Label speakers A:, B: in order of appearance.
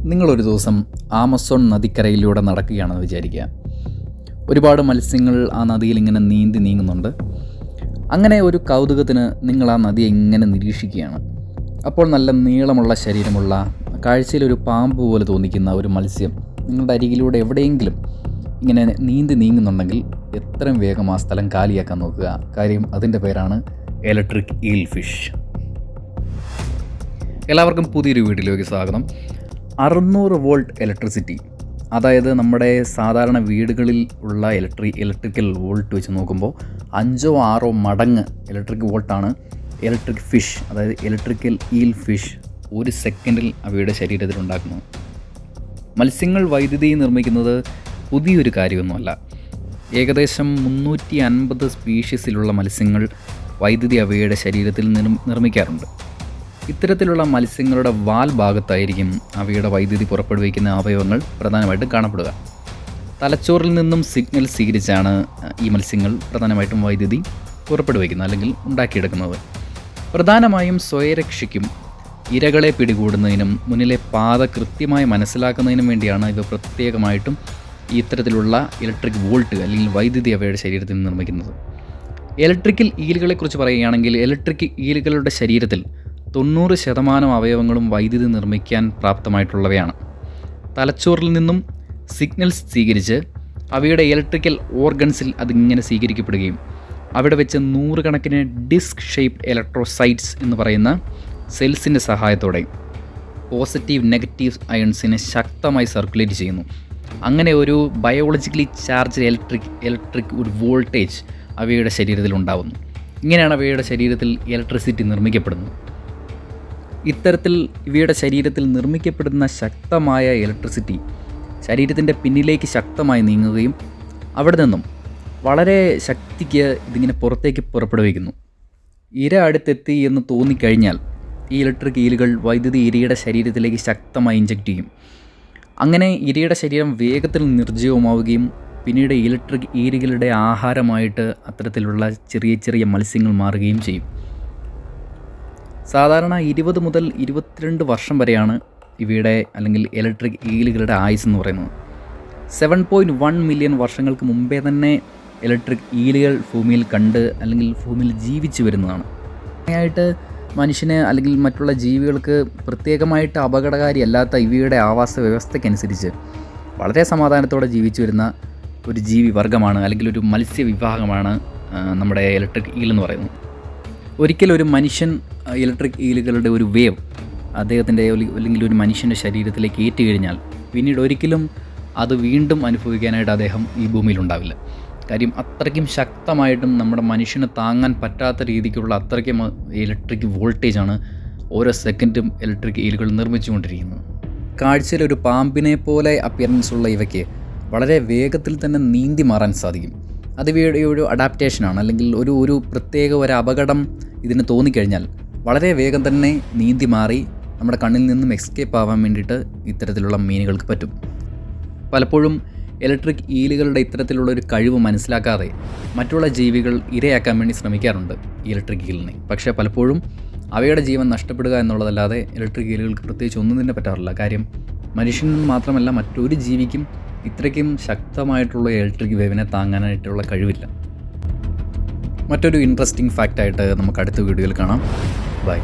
A: നിങ്ങളൊരു ദിവസം ആമസോൺ നദിക്കരയിലൂടെ നടക്കുകയാണെന്ന് വിചാരിക്കുക. ഒരുപാട് മത്സ്യങ്ങൾ ആ നദിയിൽ ഇങ്ങനെ നീന്തി നീങ്ങുന്നുണ്ട്. അങ്ങനെ ഒരു കൗതുകത്തിന് നിങ്ങൾ ആ നദിയെ ഇങ്ങനെ നിരീക്ഷിക്കുകയാണ്. അപ്പോൾ നല്ല നീളമുള്ള ശരീരമുള്ള കാഴ്ചയിലൊരു പാമ്പ് പോലെ തോന്നിക്കുന്ന ഒരു മത്സ്യം നിങ്ങളുടെ അരികിലൂടെ എവിടെയെങ്കിലും ഇങ്ങനെ നീന്തി നീങ്ങുന്നുണ്ടെങ്കിൽ എത്രയും വേഗം ആ സ്ഥലം കാലിയാക്കാൻ നോക്കുക. കാര്യം അതിൻ്റെ പേരാണ് ഇലക്ട്രിക് ഈൽ ഫിഷ്. എല്ലാവർക്കും പുതിയൊരു വീഡിയോയിലേക്ക് സ്വാഗതം. 600 വോൾട്ട് ഇലക്ട്രിസിറ്റി, അതായത് നമ്മുടെ സാധാരണ വീടുകളിൽ ഉള്ള ഇലക്ട്രിക്കൽ വോൾട്ട് വെച്ച് നോക്കുമ്പോൾ 5-6 മടങ്ങ് ഇലക്ട്രിക് വോൾട്ടാണ് ഇലക്ട്രിക് ഫിഷ്, അതായത് ഇലക്ട്രിക്കൽ ഈൽ ഫിഷ് ഒരു സെക്കൻഡിൽ അവയുടെ ശരീരത്തിൽ ഉണ്ടാക്കുന്നത്. മത്സ്യങ്ങൾ വൈദ്യുതി നിർമ്മിക്കുന്നത് പുതിയൊരു കാര്യമൊന്നുമല്ല. ഏകദേശം 350 സ്പീഷീസിലുള്ള മത്സ്യങ്ങൾ വൈദ്യുതി അവയുടെ ശരീരത്തിൽ നിർമ്മിക്കാറുണ്ട്. ഇത്തരത്തിലുള്ള മത്സ്യങ്ങളുടെ വാൽ ഭാഗത്തായിരിക്കും അവയുടെ വൈദ്യുതി പുറപ്പെടുവിക്കുന്ന അവയവങ്ങൾ പ്രധാനമായിട്ടും കാണപ്പെടുക. തലച്ചോറിൽ നിന്നും സിഗ്നൽ സ്വീകരിച്ചാണ് ഈ മത്സ്യങ്ങൾ പ്രധാനമായിട്ടും വൈദ്യുതി പുറപ്പെടുവിക്കുന്നത് അല്ലെങ്കിൽ ഉണ്ടാക്കിയെടുക്കുന്നത്. പ്രധാനമായും സ്വയരക്ഷയ്ക്കും ഇരകളെ പിടികൂടുന്നതിനും മുന്നിലെ പാത കൃത്യമായി മനസ്സിലാക്കുന്നതിനും വേണ്ടിയാണ് ഇവ പ്രത്യേകമായിട്ടും ഇത്തരത്തിലുള്ള ഇലക്ട്രിക് വോൾട്ട് അല്ലെങ്കിൽ വൈദ്യുതി അവയുടെ ശരീരത്തിൽ നിർമ്മിക്കുന്നത്. ഇലക്ട്രിക്കൽ ഈലുകളെക്കുറിച്ച് പറയുകയാണെങ്കിൽ ഇലക്ട്രിക് ഈലുകളുടെ ശരീരത്തിൽ 90% അവയവങ്ങളും വൈദ്യുതി നിർമ്മിക്കാൻ പ്രാപ്തമായിട്ടുള്ളവയാണ്. തലച്ചോറിൽ നിന്നും സിഗ്നൽസ് സ്വീകരിച്ച് അവയുടെ ഇലക്ട്രിക്കൽ ഓർഗൻസിൽ അതിങ്ങനെ സ്വീകരിക്കപ്പെടുകയും അവിടെ വെച്ച് 100 കണക്കിന് ഡിസ്ക് ഷേപ്ഡ് ഇലക്ട്രോസൈറ്റ്സ് എന്ന് പറയുന്ന സെൽസിൻ്റെ സഹായത്തോടെ പോസിറ്റീവ് നെഗറ്റീവ് അയൺസിനെ ശക്തമായി സർക്കുലേറ്റ് ചെയ്യുന്നു. അങ്ങനെ ഒരു ബയോളജിക്കലി ചാർജ്ഡ് ഇലക്ട്രിക് ഒരു വോൾട്ടേജ് അവയുടെ ശരീരത്തിൽ ഉണ്ടാകുന്നു. ഇങ്ങനെയാണ് അവയുടെ ശരീരത്തിൽ ഇലക്ട്രിസിറ്റി നിർമ്മിക്കപ്പെടുന്നത്. ഇത്തരത്തിൽ ഇവയുടെ ശരീരത്തിൽ നിർമ്മിക്കപ്പെടുന്ന ശക്തമായ ഇലക്ട്രിസിറ്റി ശരീരത്തിൻ്റെ പിന്നിലേക്ക് ശക്തമായി നീങ്ങുകയും അവിടെ നിന്നും വളരെ ശക്തിക്ക് ഇതിങ്ങനെ പുറത്തേക്ക് പുറപ്പെടുവിക്കുന്നു. ഇര അടുത്തെത്തി എന്ന് തോന്നിക്കഴിഞ്ഞാൽ ഈ ഇലക്ട്രിക് ഈലുകൾ വൈദ്യുതി ഇരയുടെ ശരീരത്തിലേക്ക് ശക്തമായി ഇഞ്ചക്റ്റ് ചെയ്യും. അങ്ങനെ ഇരയുടെ ശരീരം വേഗത്തിൽ നിർജ്ജീവമാവുകയും പിന്നീട് ഇലക്ട്രിക് ഈലുകളുടെ ആഹാരമായിട്ട് അത്തരത്തിലുള്ള ചെറിയ ചെറിയ മത്സ്യങ്ങൾ മാറുകയും ചെയ്യും. സാധാരണ 20 മുതൽ 22 വർഷം വരെയാണ് ഇവയുടെ അല്ലെങ്കിൽ ഇലക്ട്രിക് ഈലുകളുടെ ആയുസ് എന്ന് പറയുന്നത്. 7.1 മില്യൺ വർഷങ്ങൾക്ക് മുമ്പേ തന്നെ ഇലക്ട്രിക് ഈലുകൾ ഭൂമിയിൽ കണ്ട് അല്ലെങ്കിൽ ഭൂമിയിൽ ജീവിച്ചു വരുന്നതാണ്. ആയിട്ട് മനുഷ്യന് അല്ലെങ്കിൽ മറ്റുള്ള ജീവികൾക്ക് പ്രത്യേകമായിട്ട് അപകടകാരിയല്ലാത്ത ഇവയുടെ ആവാസ വ്യവസ്ഥയ്ക്കനുസരിച്ച് വളരെ സമാധാനത്തോടെ ജീവിച്ചു വരുന്ന ഒരു ജീവി വർഗ്ഗമാണ് അല്ലെങ്കിൽ ഒരു മത്സ്യവിഭാഗമാണ് നമ്മുടെ ഇലക്ട്രിക് ഈൽ എന്ന് പറയുന്നത്. ഒരിക്കലൊരു മനുഷ്യൻ ഇലക്ട്രിക് ഈലുകളുടെ ഒരു വേവ് അദ്ദേഹത്തിൻ്റെ അല്ലെങ്കിൽ ഒരു മനുഷ്യൻ്റെ ശരീരത്തിലേക്ക് ഏറ്റുകഴിഞ്ഞാൽ പിന്നീട് ഒരിക്കലും അത് വീണ്ടും അനുഭവിക്കാനായിട്ട് അദ്ദേഹം ഈ ഭൂമിയിലുണ്ടാവില്ല. കാര്യം അത്രയ്ക്കും ശക്തമായിട്ടും നമ്മുടെ മനുഷ്യന് താങ്ങാൻ പറ്റാത്ത രീതിക്കുള്ള അത്രയ്ക്കും ഇലക്ട്രിക് വോൾട്ടേജാണ് ഓരോ സെക്കൻഡും ഇലക്ട്രിക് ഈലുകൾ നിർമ്മിച്ചുകൊണ്ടിരിക്കുന്നത്. കാഴ്ചയിൽ ഒരു പാമ്പിനെ പോലെ അപ്പിയറൻസ് ഉള്ള ഇവയ്ക്ക് വളരെ വേഗത്തിൽ തന്നെ നീന്തി മാറാൻ സാധിക്കും. അത് ഇവയുടെ ഒരു അഡാപ്റ്റേഷനാണ്. അല്ലെങ്കിൽ ഒരു പ്രത്യേക ഒരു അപകടം ഇതിന് തോന്നിക്കഴിഞ്ഞാൽ വളരെ വേഗം തന്നെ നീന്തി മാറി നമ്മുടെ കണ്ണിൽ നിന്നും എസ്കേപ്പ് ആവാൻ വേണ്ടിയിട്ട് ഇത്തരത്തിലുള്ള മീനുകൾക്ക് പറ്റും. പലപ്പോഴും ഇലക്ട്രിക് ഈലുകളുടെ ഇത്തരത്തിലുള്ള ഒരു കഴിവ് മനസ്സിലാക്കാതെ മറ്റുള്ള ജീവികൾ ഇരയാക്കാൻ വേണ്ടി ശ്രമിക്കാറുണ്ട് ഈ ഇലക്ട്രിക് ഈലിനെ. പക്ഷേ പലപ്പോഴും അവയുടെ ജീവൻ നഷ്ടപ്പെടുക എന്നുള്ളതല്ലാതെ ഇലക്ട്രിക് ഈലുകൾക്ക് പ്രത്യേകിച്ച് ഒന്നും തന്നെ പറ്റാറില്ല. കാര്യം മനുഷ്യന് മാത്രമല്ല മറ്റൊരു ജീവിക്കും ഇത്രയ്ക്കും ശക്തമായിട്ടുള്ള ഇലക്ട്രിക് വേവിനെ താങ്ങാനായിട്ടുള്ള കഴിവില്ല. മറ്റൊരു ഇൻട്രസ്റ്റിംഗ് ഫാക്റ്റായിട്ട് നമുക്ക് അടുത്ത വീഡിയോയിൽ കാണാം. ബൈ.